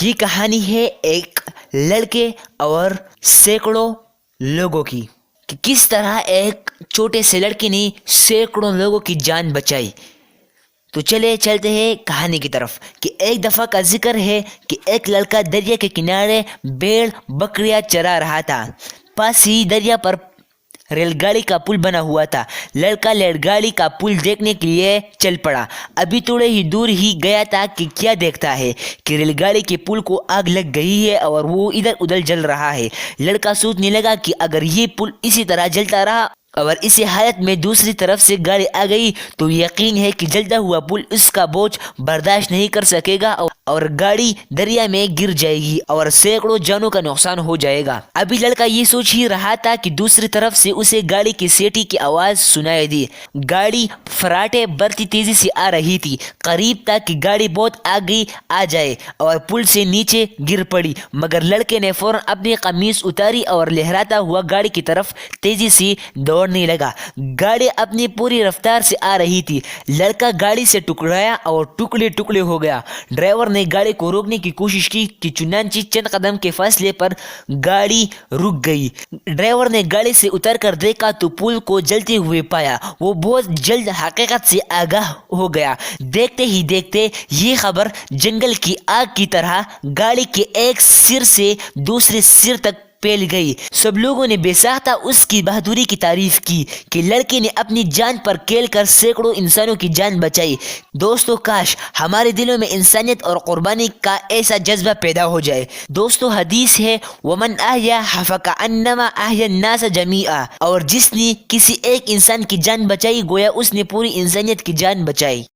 یہ کہانی ہے ایک لڑکے اور سینکڑوں لوگوں کی کہ کس طرح ایک چھوٹے سے لڑکے نے سینکڑوں لوگوں کی جان بچائی۔ تو چلتے ہیں کہانی کی طرف کہ ایک دفعہ کا ذکر ہے کہ ایک لڑکا دریا کے کنارے بھیڑ بکریاں چرا رہا تھا۔ پاس ہی دریا پر ریل گاڑی کا پل بنا ہوا تھا۔ لڑکا ریل گاڑی کا پل دیکھنے کے لیے چل پڑا۔ ابھی تھوڑے ہی دور ہی گیا تھا کہ کیا دیکھتا ہے کہ ریل گاڑی کے پل کو آگ لگ گئی ہے اور وہ ادھر ادھر جل رہا ہے۔ لڑکا سوچنے لگا کہ اگر یہ پل اسی طرح جلتا رہا اور اسی حالت میں دوسری طرف سے گاڑی آ گئی تو یقین ہے کہ جلتا ہوا پل اس کا بوجھ برداشت نہیں کر سکے گا اور گاڑی دریا میں گر جائے گی اور سینکڑوں جانوں کا نقصان ہو جائے گا۔ ابھی لڑکا یہ سوچ ہی رہا تھا کہ دوسری طرف سے اسے گاڑی کی سیٹی کی آواز سنائی دی۔ گاڑی فراٹے بڑھتی تیزی سے آ رہی تھی۔ قریب تھا کہ گاڑی بہت آگے آ جائے اور پل سے نیچے گر پڑی، مگر لڑکے نے فوراً اپنی قمیص اتاری اور لہراتا ہوا گاڑی کی طرف تیزی سے دوڑنے لگا۔ گاڑی اپنی پوری رفتار سے آ رہی تھی۔ لڑکا گاڑی سے ٹکرایا اور ٹکڑے ٹکڑے ہو گیا۔ ڈرائیور نے گاڑی کو روکنے کی کوشش کی کہ چنانچہ چند قدم کے فاصلے پر گاڑی رک گئی۔ ڈرائیور نے گاڑی سے اتر کر دیکھا تو پل کو جلتے ہوئے پایا۔ وہ بہت جلد حقیقت سے آگاہ ہو گیا۔ دیکھتے ہی دیکھتے یہ خبر جنگل کی آگ کی طرح گاڑی کے ایک سر سے دوسرے سر تک پھیل گئی۔ سب لوگوں نے بے ساختہ اس کی بہادری کی تعریف کی کہ لڑکے نے اپنی جان پر کھیل کر سینکڑوں انسانوں کی جان بچائی۔ دوستو، کاش ہمارے دلوں میں انسانیت اور قربانی کا ایسا جذبہ پیدا ہو جائے۔ دوستو، حدیث ہے وَمَنْ أَحْيَاهَا فَكَأَنَّمَا أَحْيَا النَّاسَ جَمِيعًا، اور جس نے کسی ایک انسان کی جان بچائی گویا اس نے پوری انسانیت کی جان بچائی۔